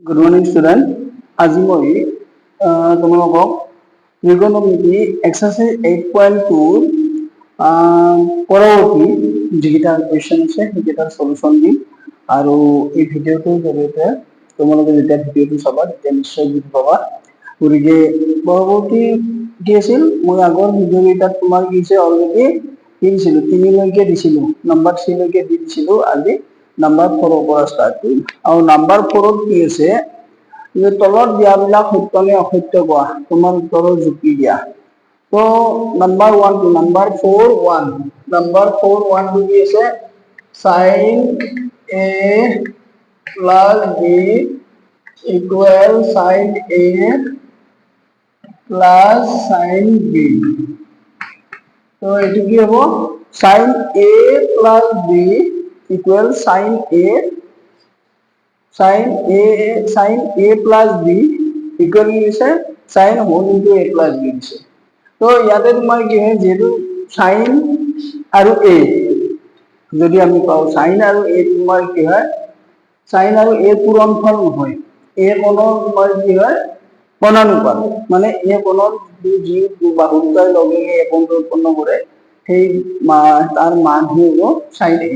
Good morning, student. আজি মই তোমালোকক ত্ৰিকোণমিতি এক্সাৰসাইজ 8.2 পৰৱৰ্তী যিকেইটা কুৱেশ্যন আছে সেইকেইটাৰ সলিউশন দিম আৰু এই ভিডিঅ'টোৰ জৰিয়তে তোমালোকে যেতিয়া ভিডিঅ'টো চাবা তেতিয়া নিশ্চয় বুজি পাবা গতিকে পৰৱৰ্তী কি আছিল মই আগৰ ভিডিঅ'কেইটাত তোমাৰ কি হৈছে অলৰেডি কি দিছিলোঁ 3 লৈকে দিছিলোঁ নাম্বাৰ 3 লৈকে দি দিছিলোঁ আজি নাম্বাৰ 4 ৰ পৰা ষ্টাৰ্ট কৰিম আৰু নাম্বাৰ 4 ত কি আছে যে তলত দিয়াবিলাক সত্য নে অসত্য কোৱা তোমাৰ উত্তৰৰ যুক্তি দিয়া তো number 1 two number 4 1 number 4 1 two কি আছে sin a plus b equal sin a plus sin b তো এটো কি হ'ব sin a plus b equal sin a plus b equal কি হৈছে sin whole into a plus b দিছে তো ইয়াতে তোমাৰ কি হয় যেটো sin আৰু a যদি আমি পাও sin আৰু a তোমাৰ কি হয় sin আৰু a পূৰণফল নহয় a কোণৰ তোমাৰ কি হয় কোণানুপাত মানে a কোণৰ যি বাহু দুটাৰ লগে a কোণটো উৎপন্ন কৰে সেই তাৰ মান হ'ব sin a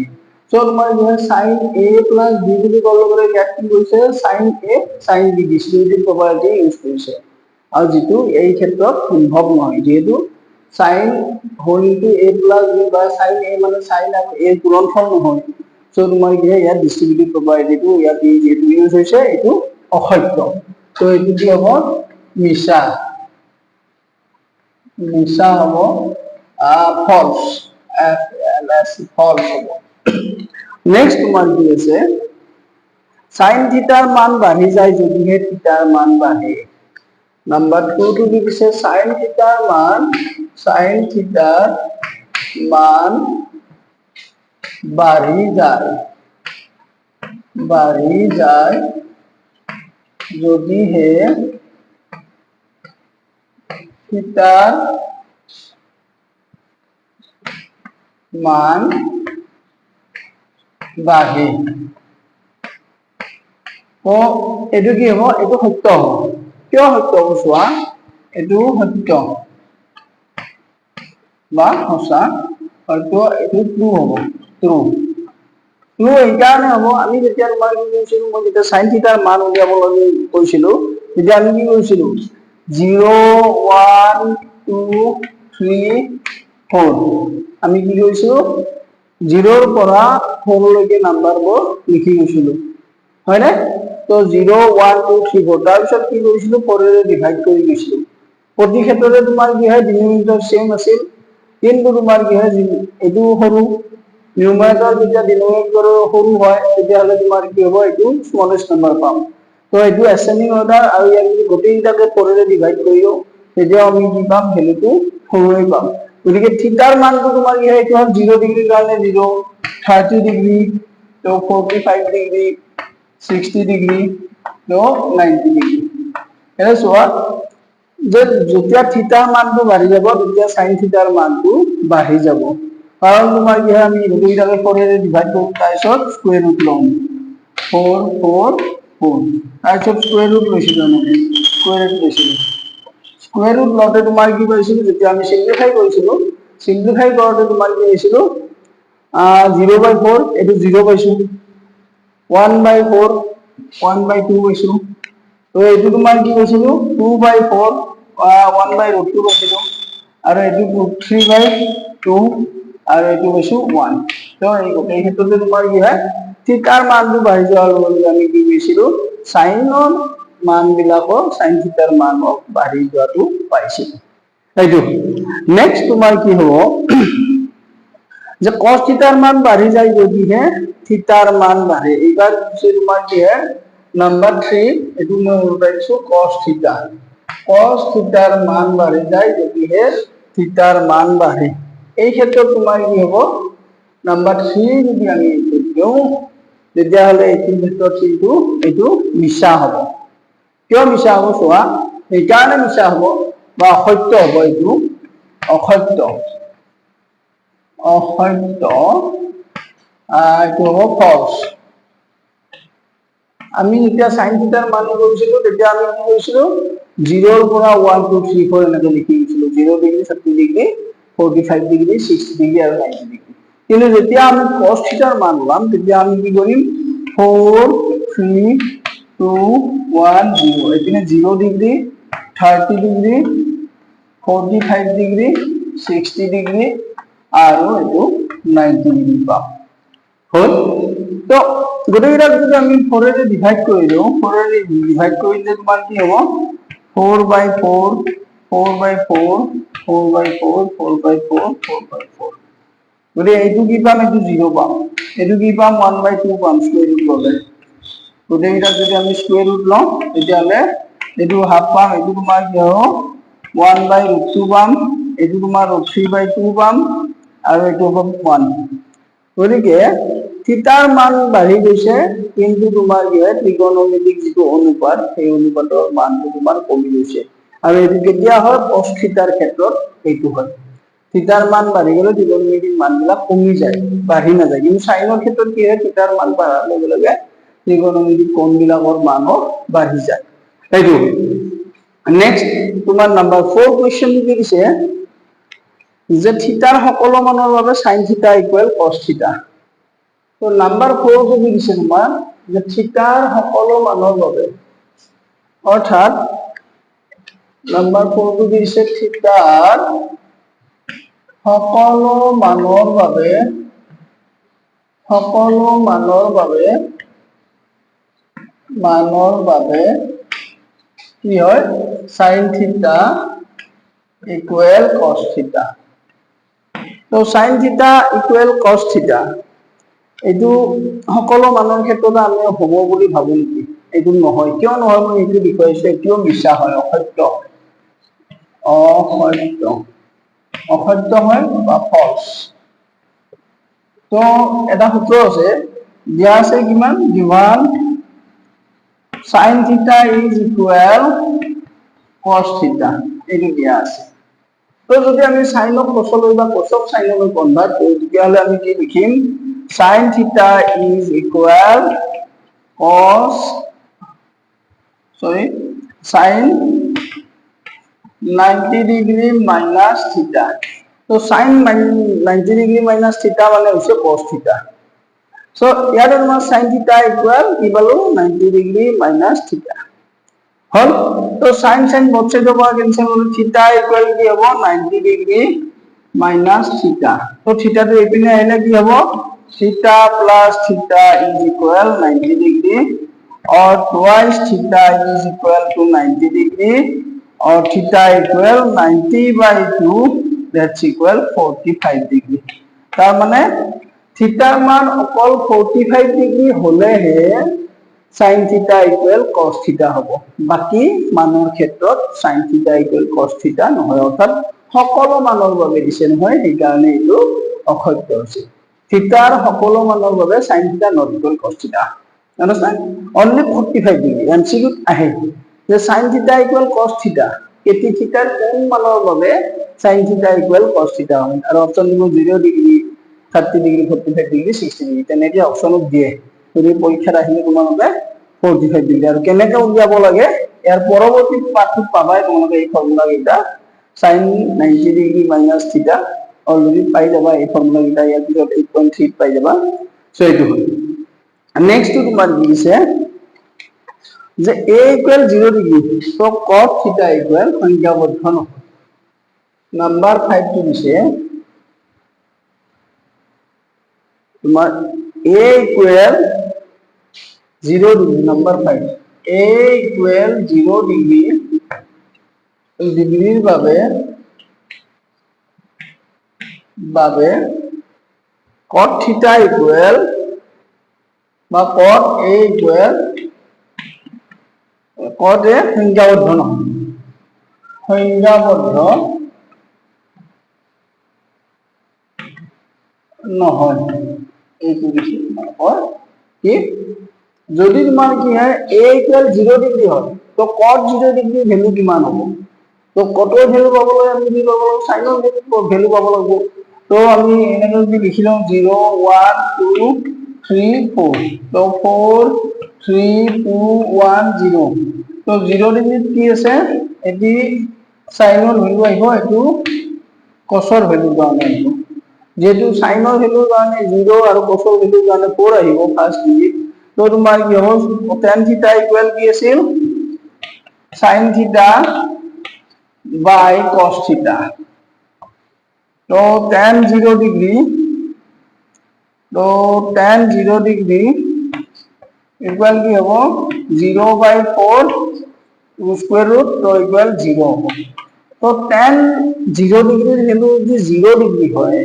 So, তোমাৰ কি হয় sin a plus b বুলি ক'ব গ'লে ইয়াত কি কৈছে sin a sin b distributive property use কৰিছে আৰু যেটো এই ক্ষেত্ৰত সম্ভৱ নহয় যেহেতু sin whole into a plus b বা sin a মানে sin আৰু a পূৰণফল নহয় সো তোমাৰ কি হয় ইয়াত ডিস্ট্ৰিবিউটিভ প্ৰপাৰ্টিটো ইয়াত যেটো ইউজ হৈছে এটো অসত্য তো এটো কি হ'ব মিছা হ'ব false false হ'ব নেক্সট তোমাৰ কি আছে sin থিটাৰ মান বাঢ়ি যায় যদিহে থিটাৰ মান বাঢ়ে নাম্বাৰ 2 টু কি দিছে sin থিটাৰ মান বাঢ়ি যায় যদিহে থিটাৰ মান বাঢ়ে তো এটো কি হ'ব এটো সত্য হ'ব কিয় সত্য হ'ব চোৱা এটো সত্য বা সঁচা হয়তো এটো ট্ৰু হ'ব ট্ৰু এই কাৰণে হ'ব আমি যেতিয়া তোমাৰ কি কৈছিলো মই যেতিয়া sin থিটাৰ মান উলিয়াবলৈ কৈছিলো তেতিয়া আমি কি কৈছিলো 0 1 2 3 4 আমি কি কৈছো 0 ৰ পৰা 4 লৈকে নাম্বাৰবোৰ লিখি গৈছিলো হয় না তো 0 1 2 3 4 তাৰ পিছত কি কৰিছিলো 4 ৰে ডিভাইড কৰি গৈছিলো প্ৰতি ক্ষেত্ৰতে তোমাৰ কি হয় ডিনোমিনেটৰ সেম আছিল কিন্তু তোমাৰ কি হয় এটো সৰু নিউমাৰেটৰ যেতিয়া ডিনোমিনেটৰ সৰু হয় তেতিয়া হলে তোমাৰ কি হ'ব এটো স্মলেষ্ট নাম্বাৰ পাম তো এটো এসেন্ডিং অৰ্ডাৰ আৰু ইয়াক যদি গোটেইটাকে 4 ৰে ডিভাইড কৰিও তেতিয়া আমি কি পাম ভ্যালুটো সৰুই পাম গতিকে থিটাৰ মানটো তোমাৰ কি হয় এটো 0 ডিগ্ৰীৰ কাৰণে 0 30 ডিগ্ৰী তো 45 ডিগ্ৰী 60 ডিগ্ৰী তো 90 ডিগ্ৰী এনে চোৱা যে যেতিয়া থিটাৰ মানটো বাঢ়ি যাব তেতিয়া sin থিটাৰ মানটো বাঢ়ি যাব কাৰণ তোমাৰ কি হয় আমি দুইটাকে 4 ৰে ডিভাইড কৰো তাৰপিছত স্কয়াৰ ৰুট লম 4 4 4 তাৰপিছত স্কয়াৰ ৰুট লৈছিলো আমি স্কয়াৰ ৰুট লওঁতে তোমাৰ কি পাইছিলো যেতিয়া আমি সিম্পলিফাই কৰিছিলো সিম্পলিফাই কৰোতে তোমাৰ কি হৈছিল 0/4 এটো 0 পাইছো 1/4 1/2 পাইছো তো এটো তোমাৰ কি কৈছিলো 2/4 1/√2 পাইছিলো আৰু এটো 3/2 আৰু এটো পাইছো 1 তো এই ক্ষেত্ৰতে তোমাৰ কি হয় থিটাৰ মানটো বাঢ়ি যোৱাৰ লগে লগে আমি কি কৰিছিলো সাইনৰ মান বিলাকৰ sin থিটাৰ মানক বাঢ়ি যোৱাটো পাইছিলো এইটো নেক্সট তোমাৰ কি হ'ব যে cos থিটাৰ মান বাঢ়ি যায় যদিহে থিটাৰ মান বাঢ়ে এইবাৰ তোমাৰ কি হয় নাম্বাৰ 3 এটো মই উল্টাইছো cos থিটাৰ মান বাঢ়ি যায় যদিহে থিটাৰ মান বাঢ়ে এই ক্ষেত্ৰত তোমাৰ কি হ'ব নাম্বাৰ 3 যদি আমি দিও তেতিয়া হলে এই ক্ষেত্ৰত কিন্তু এটো মিছা হ'ব কিয় মিছা হ'ব চোৱা এই কাৰণে মিছা হ'ব বা অসত্য হ'ব এটো অসত্য এটো হ'ব false আমি যেতিয়া sin θ ৰ মান কৰিছিলো তেতিয়া আমি কি কৰিছিলো 0 ৰ পৰা 1 2 3 4 এনেকৈ লিখি দিছিলো 0 ডিগ্ৰী 30 ডিগ্ৰী 45 ডিগ্ৰী 60 ডিগ্ৰী আৰু 90 ডিগ্ৰী কিন্তু যেতিয়া আমি cos θ ৰ মান ওলাম তেতিয়া আমি কি কৰিম 4 3 2 1 0 এপিনে 0 ডিগ্ৰী 30 ডিগ্ৰী 45 ডিগ্ৰী 60 ডিগ্ৰী আৰু এটো 90 ডিগ্ৰী পাম হল তো গোটেইটা যদি আমি 4 এৰে ডিভাইড কৰি দিও 4 এৰে ডিভাইড কৰিলে তোমাৰ কি হ'ব 4/4 4/4 4/4 4/4 4/4 গতি এইটো কি পাম এইটো 0 পাম এইটো কি পাম 1/2 পাম স্কয়ার রুট ললে গোটেইটা যদি আমি স্কয়ার রুট লওঁ তেতিয়ালে এইটো হাফ পাম এইটো তোমাৰ কি হ'ব 1/2 পাম এইটো তোমাৰ 3/2 পাম আৰু এইটো হ'ব 1 গতিকে থিতাৰ মান বাঢ়ি গৈছে কিন্তু তোমাৰ কি হয় ত্ৰিকোণমিতিক যিটো অনুপাত সেই অনুপাতৰ মানটো তোমাৰ কমি গৈছে আৰু এইটো কেতিয়া হয় cos থিতাৰ ক্ষেত্ৰত এইটো হয় থিতাৰ মান বাঢ়ি গলে ত্ৰিকোণমিতিক মানবিলাক কমি যায় বাঢ়ি নাযায় কিন্তু সাইনৰ ক্ষেত্ৰত কি হয় থিতাৰ মান বাঢ়াৰ লগে লগে ত্ৰিকোণমিতিক কোণবিলাকৰ মানো বাঢ়ি যায় এইটো নেক্সট তোমাৰ নাম্বাৰ 4 কোৱেশ্চন কি দিছে যে থিতাৰ সকলো মানৰ বাবে sin θ = cos θ তো নাম্বাৰ 4 টো কি দিছে তোমাৰ যে থিতাৰ সকলো মানৰ বাবে অৰ্থাৎ নাম্বাৰ 4 টো দিছে থিতাৰ সকলো মানৰ বাবে কি হয় sin θ = cos θ তো sin θ = cos θ এইটো সকলো মানৰ ক্ষেত্ৰত আমি হ'ব বুলি ভাবো নেকি এইটো নহয় কিয় নহয় মই এইটো বিষয়ছে কিয় মিছা হয় অসত্য হয় বা ফলস তো এটা সূত্র আছে দিয়া আছে কিমান গিভন sin θ = cos θ এইটো দিয়া আছে তো যদি আমি সাইনক cosলৈ বা cosক সাইনলৈ কনভার্ট কৰো তেতিয়াহলে আমি কি লিখিম sin θ sin 90 ডিগ্ৰী minus θ তো sin 90 ডিগ্ৰী minus θ মানে হৈছে cos θ so ইয়াত আমাৰ sin θ = কি পালো 90 ডিগ্ৰী minus θ হল তো sin both side পৰা কেনসেল হল θ = কি হ'ব 90 ডিগ্ৰী minus θ তো θ টো এপিনে আহিলে কি হ'ব θ plus θ = 90 degree or twice θ is equal to 90 degree or θ = 90/2 that's equal 45 degree তাৰ মানে থিতাৰ মান অকল 45 ডিগ্ৰী হলেহে sin θ = cos θ হ'ব বাকি মানৰ ক্ষেত্ৰত sin θ = cos θ নহয় অৰ্থাৎ সকলো মানৰ বাবে দিছে নহয় এই কাৰণে এইটো অসত্য হৈছে থিতাৰ সকলো মানৰ বাবে sin θ not equal cos θ understand only 45 degree MCQ আহে যে sin θ = cos θ এটি থিতাৰ কোন মানৰ বাবে sin θ = cos θ হয় আৰু অপচন দিব 0 ডিগ্ৰী 30 ডিগ্ৰী 45 ডিগ্ৰী 60 ডিগ্ৰী তেনেকে অপচনত দিয়ে যদি পৰীক্ষাত আহিলে তোমালোকে 45 ডিগ্ৰী আৰু কেনেকৈ উলিয়াব লাগে ইয়াৰ পৰৱৰ্তী পাঠত পাবাই তোমালোকে এই ফৰ্মুলা কেইটা sin 90 ডিগ্ৰী minus θ অলৰেডি পাই যাবা এই ফৰ্মুলা কেইটা ইয়াৰ পিছত 8.3 পাই যাবা সো এইটো হয় নেক্সট টু তোমাৰ কি দিছে যে a = 0 ডিগ্ৰী তো cos θ = সংখ্যাবদ্ধ নহয় নাম্বাৰ 5 টো দিছে তোমাৰ a = 0 degree number 5 a = 0 degree ডিগ্ৰীৰ বাবে cot θ = বা cot a = cot a সংখ্যাবদ্ধ নহয় এইটো দিছে তোমালোকৰ কি যদি তোমাৰ কি হয় a = 0 ডিগ্ৰী হয় তো cot 0 ডিগ্ৰী ভ্যালু কিমান হ'ব তো cotৰ ভ্যালু পাবলৈ আমি কি কৰিব লাগিব sinৰ ভ্যালু পাব লাগিব তো আমি এনেকৈ যদি লিখি লওঁ 0 1 2 3 4 তো 4 3 2 1 0 তো 0 ডিগ্ৰীত কি আছে এটি সাইনৰ ভ্যালু আহিব এটো cosৰ ভ্যালু কাৰণে আহিব যেটো সাইনৰ ভ্যালু কাৰণে 0 আৰু cosৰ ভ্যালু কাৰণে 4 আহিব ফাৰ্স্ট ডিজিট তো তোমাৰ কি হ'ব tan থিটা ইকুৱেল কি আছিল sin থিটা by cos থিটা तो tan 0 डिग्री तो tan 0 डिग्री इक्वल की होबो 0/4 स्क्वायर रूट तो इक्वल 0 होबो तो tan 0 डिग्री वैल्यू जे 0 डिग्री হয়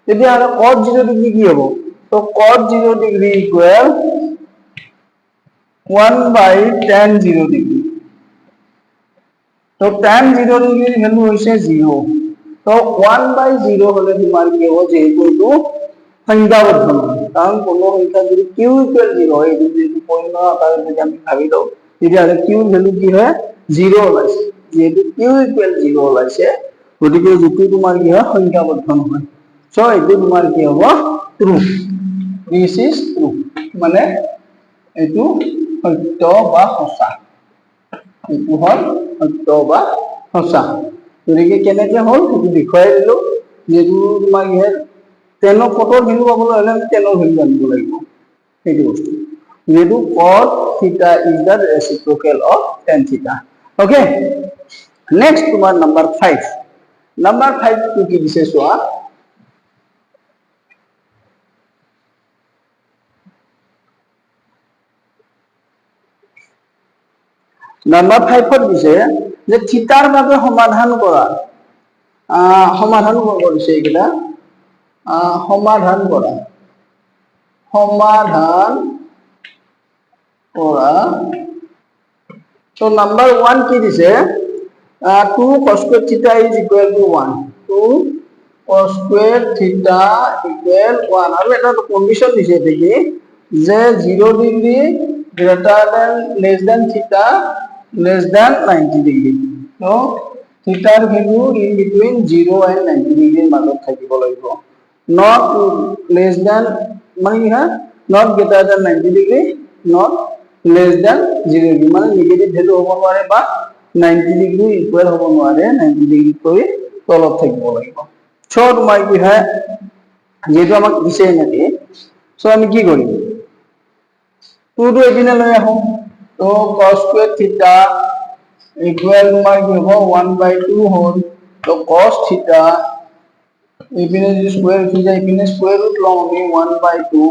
তেতিয়া আৰু cos 0 डिग्री কি হ'ব तो cos 0 degree equal 1/tan 0 degree तो tan 0 डिग्री वैल्यू হৈছে 0 तो 1/0 হলে তোমাৰ কি হ'ব যে এইটো সংখ্যাবদ্ধ নহয় কাৰণ কোনো সংখ্যা যদি q ইকুৱেল 0 হয় এই যদি পূৰ্ণ আকাৰে যদি আমি ভাবি লও তেতিয়াহলে q ভ্যালু কি হয় 0 ওলাইছে যেহেতু q ইকুৱেল 0 ওলাইছে গতিকে যেটো তোমাৰ কি হয় সংখ্যাবদ্ধ নহয় সো এইটো তোমাৰ কি হ'ব ট্ৰু দিস ইজ ট্ৰু মানে এইটো সত্য বা সঁচা এইটো হল সত্য বা সঁচা গতিকে কেনেকৈ হল সেইটো দেখুৱাই দিলো যেটো তোমাৰ কি হয় তেনৰ ফটোৰ ভ্যালু পাবলৈ হলে আমি তেনৰ ভ্যালু জানিব লাগিব সেইটো বস্তু যেটো cos theta is the reciprocal of tan theta okay next তোমাৰ number 5 to কি দিছে চোৱা number 5 ত দিছে যে থিটাৰ বাবে সমাধান কৰা সমাধান কৰিব দিছে এইটা সমাধান কৰা so number 1 কি দিছে 2 cos square theta is equal to 1 2 cos square theta equal 1 আৰু এটা কন্ডিশন দিছে দেখি যে 0 degree greater than less than theta less than 90 degree so theta ৰ value in between 0 and 90 degree মাজত থাকিব লাগিব not less than মানে কি হয় not greater than 90 degree not less than 0 degree মানে নেগেটিভ ভ্যালু হ'ব নোৱাৰে বা 90 ডিগ্ৰী ইকুৱেল হ'ব নোৱাৰে 90 ডিগ্ৰী কৰি তলত থাকিব লাগিব সো তোমাৰ কি হয় যেটো আমাক দিছে নেকি সো আমি কি কৰিম 2 টো এদিনে লৈ আহো তো cos square theta equal তোমাৰ কি হ'ব 1/2 হ'ল তো cos theta ইপিনে যদি স্কয়ার উঠি যায় ইপিনে স্কয়ার রুট লও আমি 1/2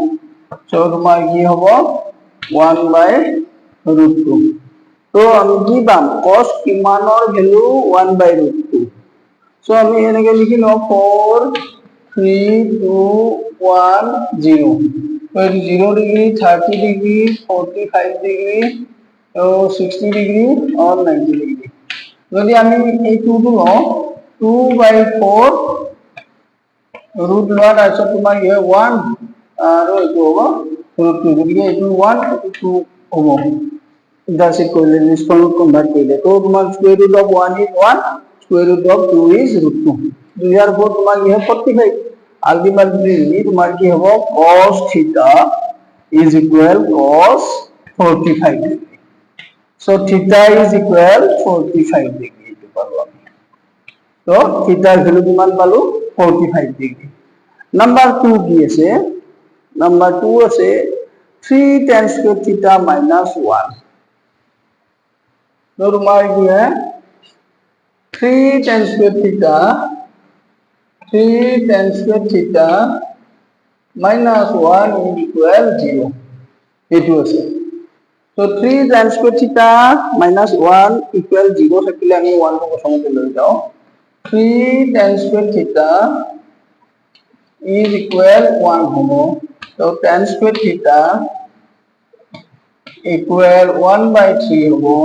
সো তোমাৰ কি হ'ব 1/√2 তো আমি কি পাম cos কিমানৰ ভ্যালু 1/√2 সো আমি এনেকৈ লিখি লও 4 3 2 1 0 তো 0 ডিগ্ৰী 30 ডিগ্ৰী 45 ডিগ্ৰী তো 60 ডিগ্ৰী और 90 ডিগ্ৰী যদি আমি এই 2 টো লও 2/4 रूट लोৱাৰ আছে তোমাৰ এই 1 আৰু এইটো হ'ব √2 গতিকে এইটো 1 এইটো 2 হ'ব ইন্টাৰসেক্ট কৰিলে নিষ্পন্ন কনভাৰ্ট কৰিলে তো তোমাৰ square root of 1 is 1 square root of 2 is √2 therefore তোমাৰ কি হ'ব 45 আলটিমেটলি তোমাৰ কি হ'ব cos theta is equal cos 45 degree so theta is equal 45 degree এইটো পালো আমি তো theta ভ্যালু কিমান পালো 45 ডিগ্ৰী নাম্বার 2 কি আছে নাম্বার 2 আছে 3 tan square theta minus 1 तो तुम्हारा কি है 3 tan square theta minus 1 is equal 0 এইটো আছে তো 3 tan square theta minus 1 equal 0 থাকিলে আমি 1 টো প্ৰথমতে লৈ যাও 3 tan square theta is equal 1 होगा तो tan square theta equal 1/3 होगा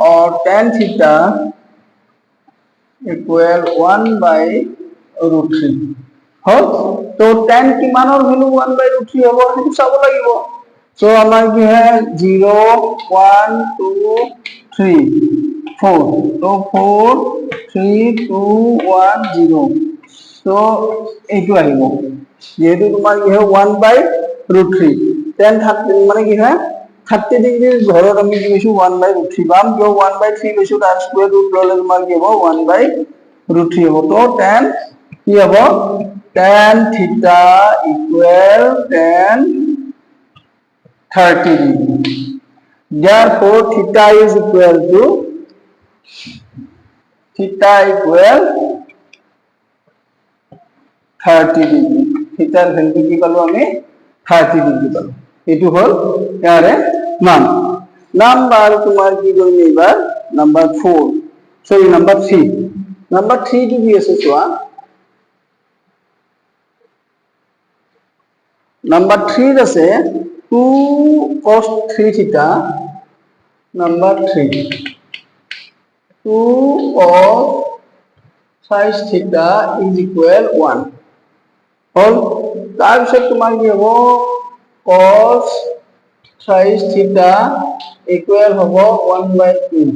और tan theta equal 1/√3 हो तो tan কিমানৰ ভ্যালু 1/√3 হ'ব সেইটো চাব লাগিব সো আমাৰ কি হয় 0 1 2 3 4 तो 4 3 2 1 0 तो এইটো আহিব যেহেতু তোমাৰ কি হয় 1/√3 tan মানে কি হয় 30 ডিগ্ৰীৰ ঘৰত আমি কি পাইছো 1/√3 পাম কিয় 1/3 পাইছো তাৰ স্কয়াৰ ৰুট ল'লে তোমাৰ কি হ'ব 1/√3 হ'ব তো tan কি হ'ব tan theta equal tan 30 degree therefore theta is equal to theta equal 30 degree theta value কি পালো আমি 30 ডিগ্রি পালো এটু হল ইয়ারে মান নাম্বার তোমার কি কইলে এবার নাম্বার 4 সরি নাম্বার 3 নাম্বার 3 কি দিয়েছে সোয়া নাম্বার 3 আছে 2 cos 3 theta number 3 2 cos sin theta is equal 1 হল তাৰপিছত তোমাৰ কি হ'ব cos sin theta equal হ'ব 1/2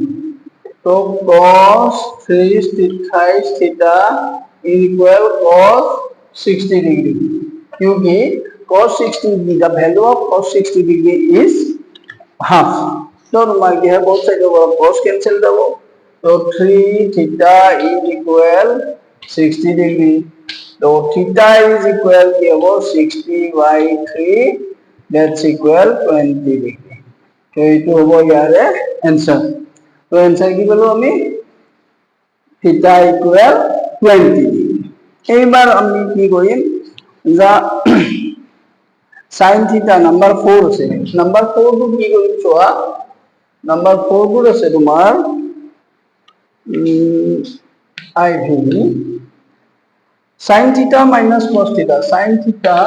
তো cos 3 sin theta is equal cos 60 degree क्योंकि cos 60 degree the value of cos 60 degree is half तो तुम्हारे क्या है both side of cos cancel हो तो 3 theta is equal 60 degree तो theta is equal क्या वो 60/3 that's equal 20 degree तो ये तो वो यार है आंसर तो आंसर की बोलो हमें theta equal 20 degree एक बार हमने की कोई जा sin theta number 4 से number 4 को की कोई चुआ number 4 को से तुम्हार I भी sin theta minus cos theta sin theta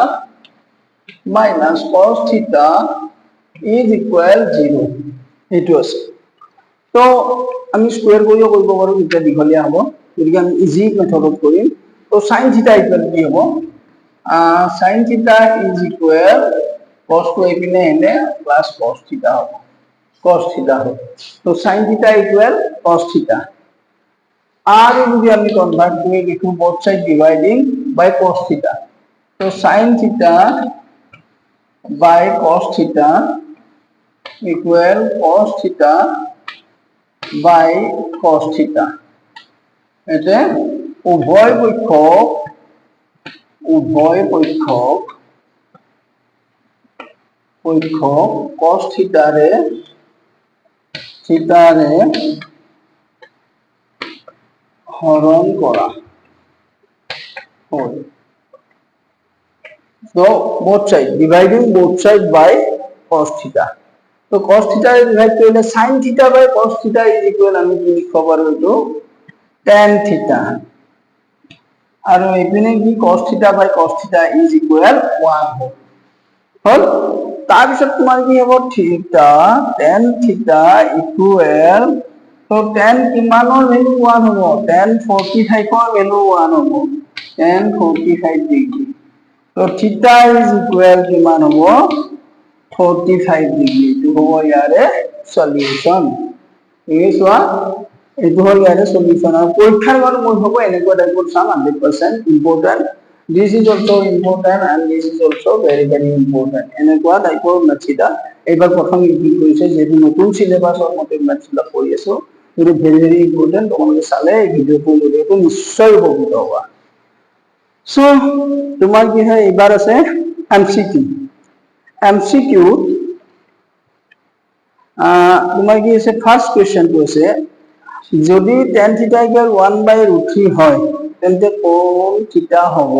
minus cos theta is equal 0 এটো আছে তো আমি স্কয়ার করিও করব পারো এটা দীঘলিয়া হবে যদি আমি ইজি মেথডত কৰিম তো sin theta ইকুয়াল কি হ'ব sin theta is equal cos to এপিনে এনে plus cos theta হ'ব cos theta হবে তো sin theta equal cos theta আর যদি আমি কনভার্ট করে লিখব both side dividing by cos theta তো sin theta by cos theta equal cos theta by cos theta এতে উভয় পক্ষক cos theta রে হরণ করা হয় so both side dividing both side by cos theta तो cos theta डिवाइड करले sin theta by cos theta is equal আমি কি লিখব পারো তো tan theta আর এখানে কি cos theta by cos theta is equal 1 হল তার পিছত তোমার কি হবে theta tan theta equal तो tan কিমানৰ ভ্যালু 1 হ'ব tan 45 ৰ ভ্যালু 1 হ'ব tan 45 ডিগ্ৰী তো theta is equal কিমান হ'ব 45 ডিগ্ৰী তো হ'ব ইয়াৰে সলিউশন এইছোৱা এটো হল ইয়াৰে সলিউশন আৰু পৰীক্ষাৰ মান মই হ'ব এনেকুৱা টাইপৰ চাম 100% important this is also important and this is also very very important এনেকুৱা টাইপৰ মেথডা এবাৰ প্ৰথম কি কৰিছে যেটো নতুন সিলেবাসৰ মতে মেথডা কৰি আছো এটা very very important তোমালোকে চালে এই ভিডিওটো ভিডিওটো নিশ্চয় উপকৃত হ'বা সো তোমাৰ কি হয় এবাৰ আছে MCQ তোমার কি আছে ফার্স্ট কোশ্চেনটো আছে যদি tan theta equal 1/√3 হয় তেন্তে কোন থিটা হ'ব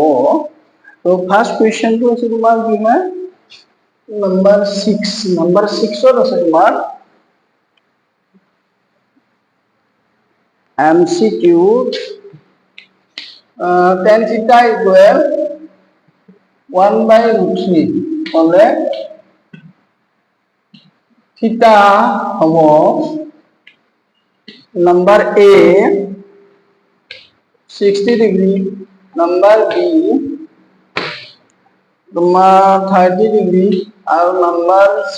তো ফার্স্ট কোশ্চেনটো আছে তোমাৰ কি হয় নাম্বাৰ 6 ত আছে তোমাৰ MCQ tan theta equal 1/√3 হলে theta হ'ব number A 60 degree number B তোমার 30 degree আর number C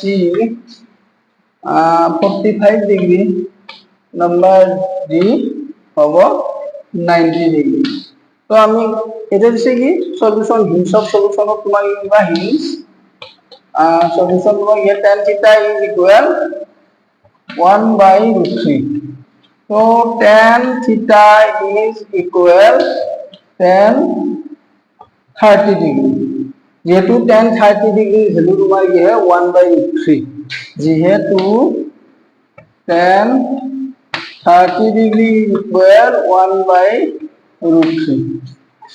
45 degree number D হ'ব 90 degree তো আমি এটা দিছে কি solution hints of solution of তোমার কিবা হিন্স solution তোমাক ইয়াত tan theta is equal 1 by root 3. So tan theta is equal tan 30 degree. যেহেতু tan 30 degree ভ্যালু তোমার কি है 1 by root 3. যেহেতু tan 30 degree equal 1 by root 3.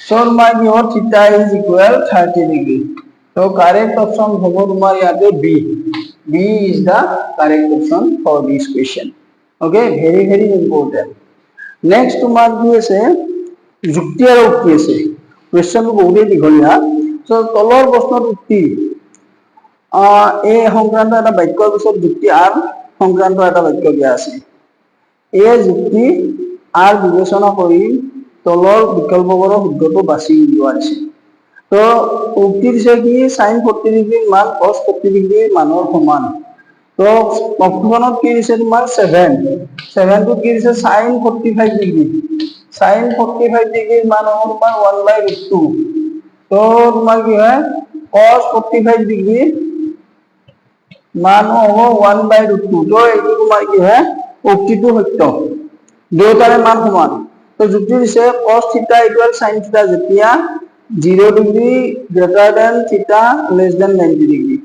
So তোমার কি হবে theta is equal 30 degree. So correct option होगा तुम्हारे यहाँ पे B. B is the correct option for this question. Okay, very very important. Next तुम्हारे की ऐसे যুক্তি আৰু উক্তি আছে। question को বহুতে দীঘলীয়া। So তলৰ প্ৰশ্নত উক্তি এই সংক্ৰান্ত এটা বাক্যৰ পিছত যুক্তি আৰ সংক্ৰান্ত এটা বাক্য দিয়া আছে। এই যুক্তি আৰ বিবেচনা কৰি তলৰ বিকল্পবোৰৰ শুদ্ধটো বাছি উলিওৱা আছে। তো উক্তি দিছে কি sin 40 ডিগ্ৰীৰ মান cos 40 ডিগ্ৰীৰ মানৰ সমান। তো অপশনত কি দিছে তোমাৰ 7 টো কি দিছে sin 45 ডিগ্ৰী sin 45 ডিগ্ৰীৰ মান হ'ব তোমাৰ 1 by root 2। তো তোমাৰ কি হয় cos 45 ডিগ্ৰীৰ মান হ'ব 1 by root 2। তো এইটো তোমাৰ কি হয় উক্তিটো সত্য দুয়োটাৰে মান সমান। তো যুক্তি দিছে cos theta equal sin theta যেতিয়া 0 degree greater than theta less than 90 degree।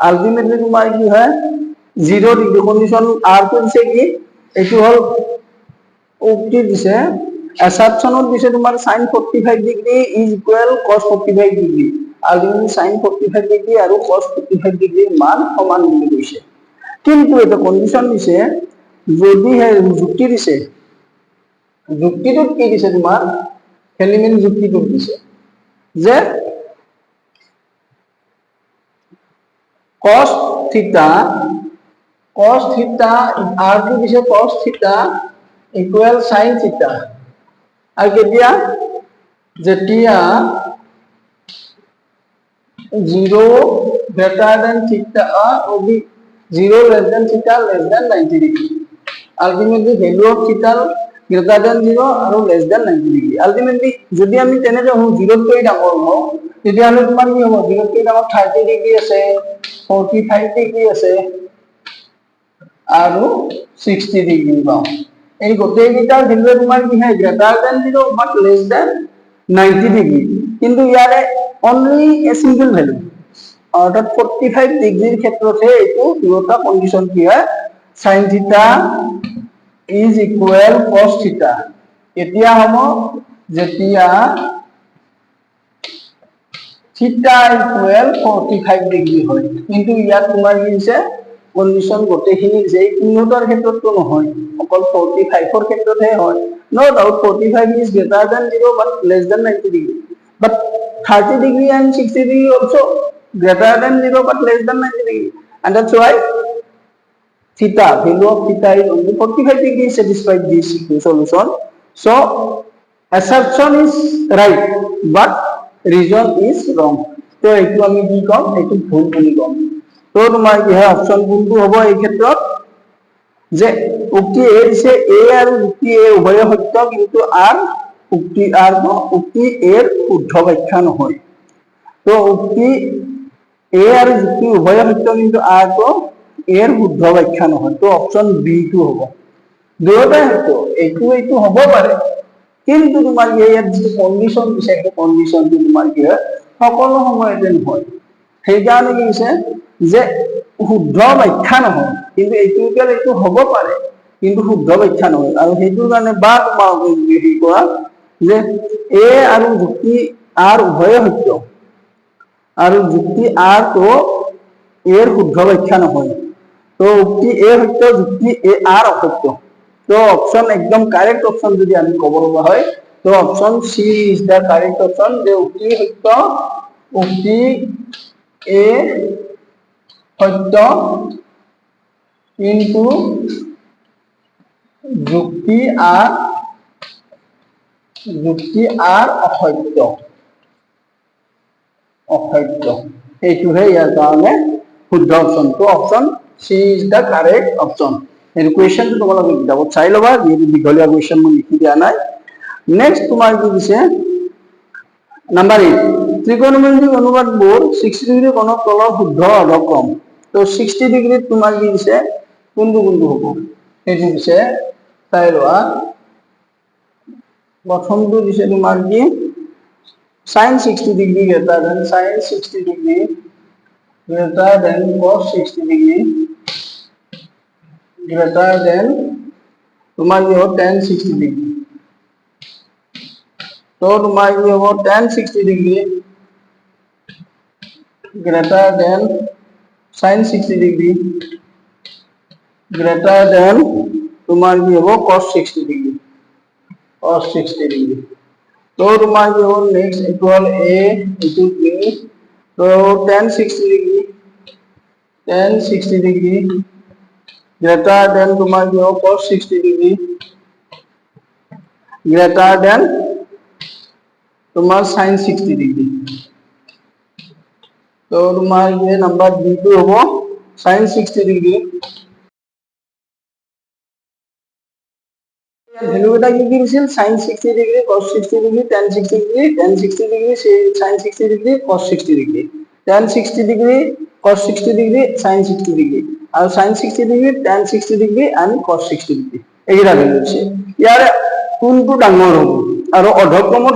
Ultimately তোমাৰ কি হয় 0 ডিগ্ৰী কন্ডিশন আৰ তো দিছে কি এইটো হল উক্তি দিছে অ্যাসাম্পশনত দিছে তোমাৰ sin 45 degree is equal cos 45 degree. Ultimately sin 45 degree আৰু cos 45 ডিগ্ৰীৰ মান সমান বুলি কৈছে। কিন্তু এটা কন্ডিশন দিছে যদি যুক্তি দিছে যুক্তিটোত কি দিছে তোমাৰ খেলিমেলি যুক্তিটোত দিছে যে cos theta আর কি দিছে cos theta equal sin theta আর কেতিয়া যেতিয়া 0 greater than theta or 0 less than theta less than 90 degree। ultimately value of theta greater than 0 আৰু less than 90 degree। ultimately যদি আমি তেনেকে 0 কৈ ডাঙৰ হও তেতিয়া হলে তোমাৰ কি হ'ব 0 কৈ ডাঙৰ 30 ডিগ্ৰী আছে 45 ডিগ্ৰী আছে আৰু 60 ডিগ্ৰী পাও। এই গোটেই কেইটাৰ ভ্যালু তোমাৰ কি হয় greater than 0 but less than 90 degree. কিন্তু ইয়াৰে only a single value অৰ্থাৎ 45 ডিগ্ৰীৰ ক্ষেত্ৰতে এইটো দুটা কন্ডিশন কি হয় sin theta is equal cos theta এতিয়া হ'ব যেতিয়া theta equal 45 ডিগ্ৰী হয়। কিন্তু ইয়াত তোমাৰ কি হৈছে কন্ডিশন গোটেইখিনি যে তিনিটাৰ ক্ষেত্ৰতো নহয় অকল 45 ৰ ক্ষেত্ৰতহে হয়। no doubt 45 is greater than 0 but less than 90 degree but 30 degree and 60 degree also greater than 0 but less than 90 degree and that's why theta value of theta is only 45 degree satisfied this solution। so assumption is right but reason is wrong। তো এইটো আমি কি কম এইটো ভুল বুলি কম। তো তোমাৰ কি হয় অপচন কোনটো হ'ব এই ক্ষেত্ৰত যে উক্তি এ দিছে এ আৰু যুক্তি এ উভয় সত্য কিন্তু আৰ উক্তি আৰ উক্তি এৰ শুদ্ধ ব্যাখ্যা নহয়। তো উক্তি এ আৰু যুক্তি উভয় সত্য কিন্তু আর তো এর শুদ্ধ ব্যাখ্যা নহয়। তো অপশন বি টো হ'ব দুয়োটাই সত্য এইটো হ'ব পাৰে কিন্তু তোমাৰ ইয়াত যে কন্ডিশন দিছে এই কন্ডিশনটো তোমাৰ কি হয় সকলো সময়তে নহয়। সেইকাৰণে কি হৈছে যে শুদ্ধ ব্যাখ্যা নহয় কিন্তু এইটো হ'ব পাৰে কিন্তু শুদ্ধ ব্যাখ্যা নহয়। আৰু সেইটোৰ কাৰণে বা তোমাক হেৰি কৰা যে এ আৰু যুক্তি আৰ উভয় সত্য আৰু যুক্তি আর তো এর শুদ্ধ ব্যাখ্যা নহয়। তো উক্তি এ সত্য যুক্তি এ আর অসত্য। তো অপশন একদম কারেক্ট অপশন যদি আমি ক'ব লগা হয় তো option C is the correct option যে উক্তি সত্য উক্তি এ সত্য কিন্তু যুক্তি আর অসত্য এইটোহে ইয়াৰ কাৰণে শুদ্ধ অপশন। তো option C is the correct option. এই কুৱেশ্যনটো তোমালোকে কিতাপত চাই ল'বা যিহেতু দীঘলীয়া কুৱেশ্যন মই লিখি দিয়া নাই। নেক্সট তোমাৰ কি দিছে নাম্বাৰ 8 ত্ৰিকোণমিতিক অনুপাতবোৰ 60 ডিগ্ৰী কোণৰ তলৰ শুদ্ধ অধক্ৰম তো 60 ডিগ্ৰীত তোমাৰ কি দিছে কোনটো কোনটো হ'ব সেইটো দিছে চাই লোৱা প্ৰথমটো দিছে তোমাৰ কি sin 60 degree greater than sin 60 degree greater than cos 60 degree greater than তোমার কি হবে tan 60 degree তো তোমার কি হবে tan 60 degree greater than sin 60 degree greater than তোমার কি হবে cos 60 degree cos 60 degree तो तुम्हारा जो next equal a equal b तो tan 60 डिग्री ग्रेटर देन तुम्हारा जो cos 60 डिग्री ग्रेटर देन तुम्हारा sin 60 डिग्री तो तुम्हारा ये नंबर b2 होगा sin 60 डिग्री ভ্যালু এটা কি কি দিছিল sin 60 degree cos 60 degree tan 60 degree tan 60 degree sin 60 degree cos 60 degree tan 60 degree cos 60 degree sin 60 degree আর sin 60 degree tan 60 degree and cos 60 degree এইটা ভ্যালু আছে ইয়াৰ কোনটো ডাঙৰ হ'ব আৰু অধক্ৰমত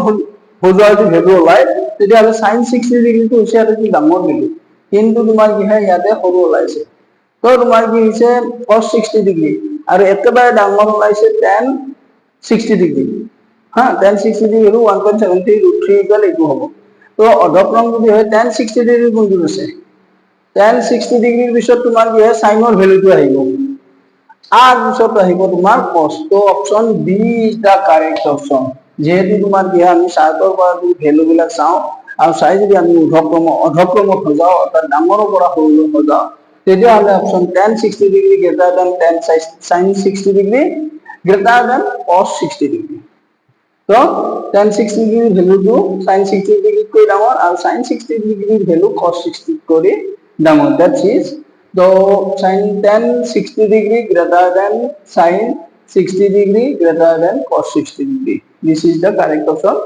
হোৱা যদি ভ্যালু ওলাই তেতিয়াহ'লে sin 60 ডিগ্ৰীটো হৈছে আৰু কি ডাঙৰ ভ্যালু কিন্তু তোমাৰ কি হয় ইয়াতে সৰু ওলাইছে তো তোমাৰ কি হৈছে cos 60 ডিগ্ৰী আৰু একেবাৰে ডাঙৰ ওলাইছে tan 60 ডিগ্ৰী হ্যাঁ tan 60 ডিগ্ৰী হলো 1.73 ইকুয়াল এইটো হ'ব তো অধক্ৰম যদি হয় tan 60 ডিগ্ৰী কোনটো আছে tan 60 ডিগ্ৰীৰ পিছত তোমাৰ কি হয় সাইনৰ ভ্যালুটো আহিব আৰ পিছত আহিব তোমাৰ cos তো option B is the correct option যেহেতু তোমাৰ কি আমি চাৰ্টৰ পৰা যদি ভ্যালু বিলাক চাও আৰু চাই যদি আমি অধক্ৰমত সজাও অৰ্থাৎ ডাঙৰৰ পৰা সৰুলৈ সজাও তেতিয়াহ'লে option tan 60 degree greater than tan sin 60 degree greater than cos 60 degree তো tan 60 ডিগ্রির ভ্যালুটো sin 60 ডিগ্রি করে ডাঙর আর sin 60 ডিগ্রির ভ্যালু cos 60 করে ডাঙর দ্যাটস ইজ তো sin tan 60 degree greater than sin 60 degree greater than cos 60 degree this is the correct option